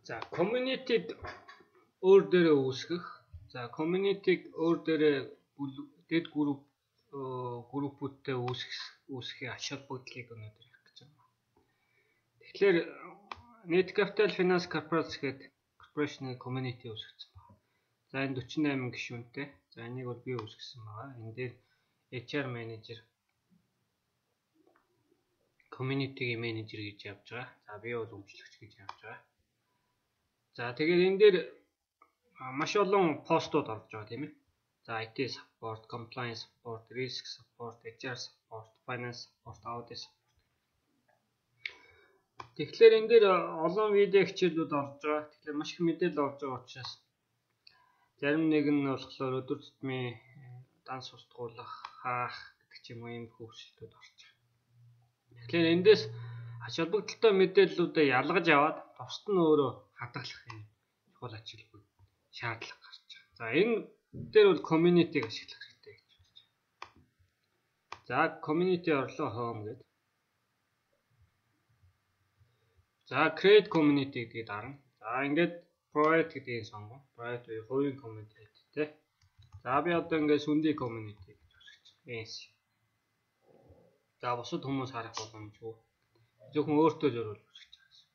За community-д өөр дээрээ үүсгэх. За community-г өөр дээрээ дэд группүүдтэй үүсгэхийн ач холбогдлыг өнөөдөр ярих гэж байна. Тэгэхээр Netcapital Finance Corporation community үүсгэсэн байна. За энэ 48 гишүүнтэй. За энийг бол би үүсгэсэн байгаа. Энэ дээр HR manager, community-гийн менежер гэж явж байгаа. За би бол өмчлөгч гэж явж байгаа. За тэгээд энэ дээр маш олон постууд орж байгаа тийм ээ. За IT support, compliance support, risk support, HR support, finance support, audit support. Тэгэхээр энэ дээр олон видео хичээлүүд орж байгаа. Тэгэхээр маш их мэдээлэл орж байгаа учраас зарим нэг нь болохоор өдөр тутмын данс устгуулах, хаах гэдэг ч юм уу ийм хөвгчлөлтүүд орж байгаа. Тэгэхээр эндээс ач холбогдолтой мэдээллүүдээ ялгаж аваад тусад нь өөрөө хадгалах юм чухал ач холбогдол шаардлага гарч байгаа. За энэ дээр бол community-г ашиглах хэрэгтэй гэж бодож байна. За community орлоо home гэдэг. За create community гэдэг дарна. За ингээд private гэдгийг сонгоно. Private буюу хувийн community тий. За би одоо ингээд сүндий community гэж үзэж байна. За бусад хүмүүс харах боломжгүй. Зөвхөн өөртөө зориулж үзэж байгаа гэсэн.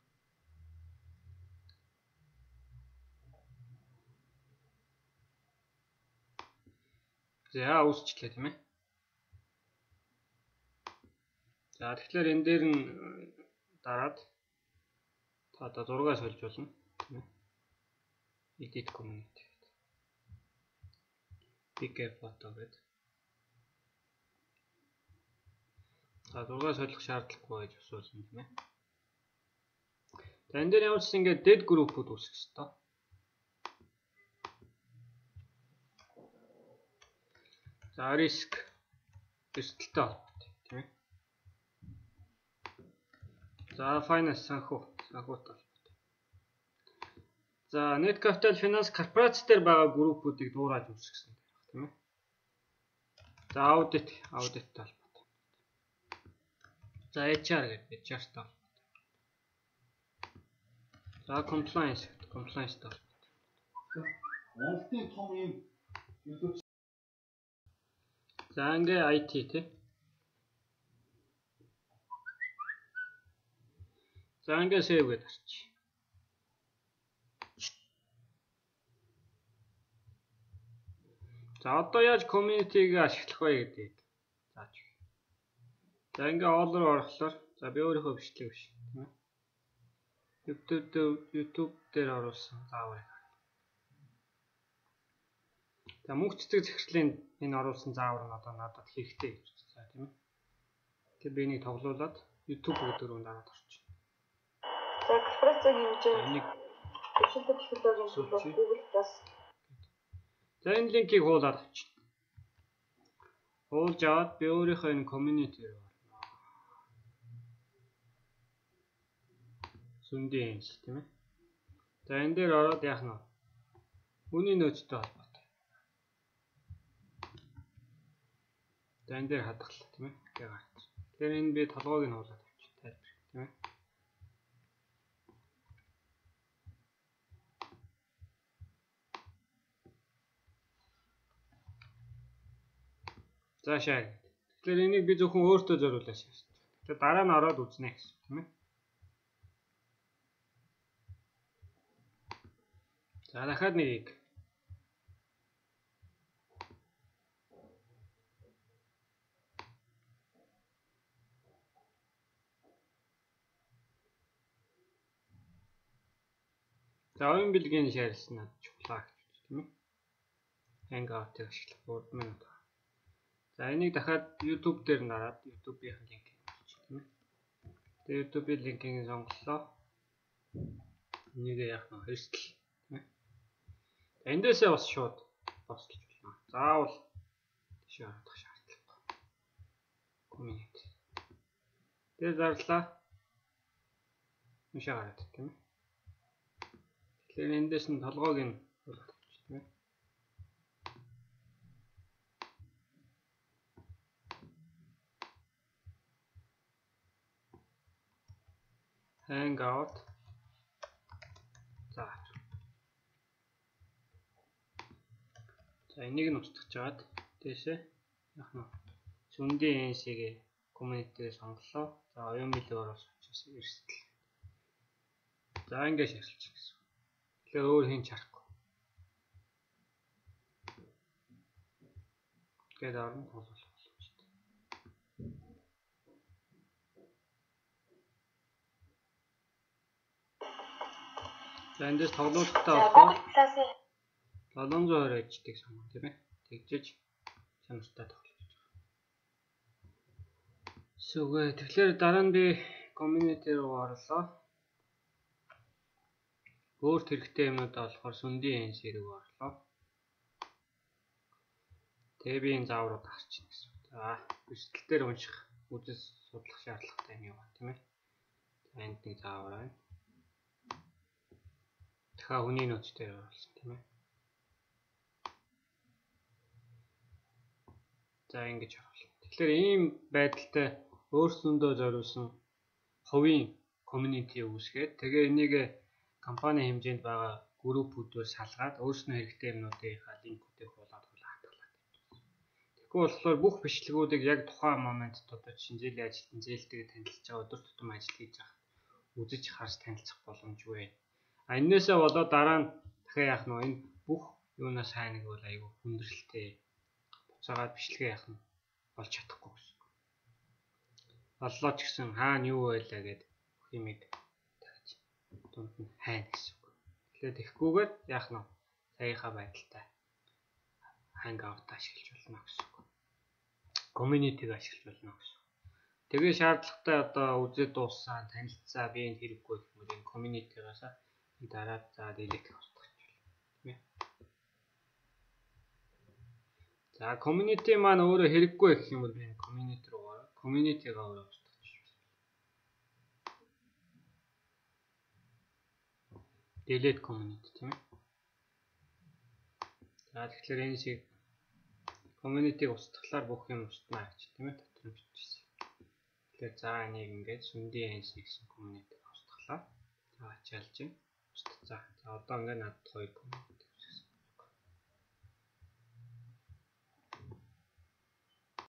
За үүсчлээ тийм ээ. За тэгэхээр энэ дээр нь дараад та одоо зургаа сольж болно тийм ээ. Edit community. Pick a photo гэдэг. За зургаа солих шаардлагагүй гэж асуулна тийм ээ. За энэ дээр ямар ч ингээд dead group-ууд үүсгэх ёстой. За risk эрсдэлтэй холбоотой тийм ээ. За finance санхүүтэй холбоотой. За Netcapital Finance Corporation дээр байгаа группүүдийг дуурайж үүсгэсэн тийм ээ. За audit холбоотой. За HR гэдэг HR-тай холбоотой. За compliance compliance-тай холбоотой. Монголын том юм за ингээ IT тий. За ингээ save гэдэг арчи. За одоо яаж community-г ашиглах вэ гэдгийг зааж өгье. За ингээ all руу орохлоор за би өөрийнхөө бичлэг биш тийм ээ. YouTube дээр оруулсан заавар. За мөнх цэцэг захиралын энэ оруулсан заавар нь одоо надад хэрэгтэй гэж байна тийм ээ. Тэгээ би энийг тоглуулад YouTube гэдэг рүү дараад орчих. За корпорацийн хэмжээнд бишэлтэй технологийн Google-аас за энэ линкийг хуулаад авчих. Хуулж аваад би өөрийнхөө энэ community руу орно. Сүндийн ажил тийм ээ. За энэ дээр ороод яах нь вэ? Хүний нөөцтэй холбоотой. За энэ дээр хадгалах тийм ээ. Тэгэхээр энэ би толгойг нь хуулаад авчих. Тайлбар тийм ээ. За шаа. Тэгэхээр энийг би зөвхөн өөртөө зориулаад шаардсан. Тэгэхээр дараа нь ороод үзнэ гэсэн тийм ээ. За дахиад нэг. За оюун билгийн шаарилсан чухлаа гэж тийм ээ. Hangout-ыг ашиглах 3 минут. За энийг дахиад YouTube дээр нараад YouTube-ийн линкийг оруулчих тийм ээ. Тэгээ YouTube-ийн линкийг сонголоо. Энийг яах вэ? Эрсдэл тийм ээ. Эндээсээ бас шууд бослож болно. Заавал тийш харагдах шаардлагагүй. Community. Тэгээ зарлаа. Мишээ гараад тийм ээ. Тэгэхээр эндээс нь толгойг нь хуулаад авчих тийм ээ. Hangout За энийг нь устгах жагаад дээшээ яг нь сүндийн NC-г community-г сонголоо. За оюун билэг оруулж очиж эрсдэл. За ингэж шаардлагач гэсэн. Тэгэхээр өөр хин чарахгүй. Тэгээд орно болов. За эндээс тоглоулалтаа болохоор 720 аждаг сонгоо тийм ээ. Тэгжиж чанартай тоглож байгаа. Сүгэ тэгэхээр дараа нь би community руу орлоо. Өөрт хэрэгтэй юмнуудаа болохоор сүндийн NC рүү орлоо. Тэгээ би энэ зааврууд харчихна гэсэн. За эрсдэл дээр унших, үзэл судлах шаардлагатай юм байна тийм ээ. За энд нэг заавар байна. Дахиад хүний нөөц дээр оруулсан тийм ээ. За ингэж оруулна. Тэгэхээр ийм байдалтай өөрсөндөө зориулсан хувийн community үүсгээд тэгээ энийг компани хэмжээнд байгаа группүүдээр салгаад өөрснөө хэрэгтэй юмнуудынхаа линкүүдийг хуулаад хатгалаад. Тэгэхгүй болохоор бүх бичлэгүүдийг яг тухайн моментод одоо шинжилгээ ажилтан зээлтэйг танилцж байгаа өдөр тутам ажил хийж байгаа үзэж харж танилцах боломжгүй. Эннээсээ болоод дараа нь дахиад яах нь энэ бүх юунаас хайнаг бол айгүй хүндрэлтэй буцаагаад бичлэгээ яах нь олж чадахгүй гэсэн. Оллоо ч гэсэн хаана юу байлаа гэд бүх юмыг тааж дунд нь хайна гэсэн үг. Тэгэхээр тэгхгүйгээр яах нь саяхаа байдалтай hangout ашиглаж болно гэсэн үг. Community-г ашиглаж болно гэсэн. Тэгээ шаардлагатай одоо үзээд дууссан, танилцсан, би энэ хэрэггүй гэх юм энэ community-гаас дараа за delete устгах юм тийм ээ. За community маань өөрөө хэрэггүй гэх юм бол би community руу ороо. Community-гаа өөрөө устгах юм. Delete community тийм ээ. За тэгэхээр энэ шиг community-г устгахлаар бүх юм устнаа гэж тийм ээ дотор бичсэн. Тэгэхээр за энийг ингээд сүндийн NC гэсэн community-г устгахлаа. За ачаалж байна. За одоо ингээд надад 2 community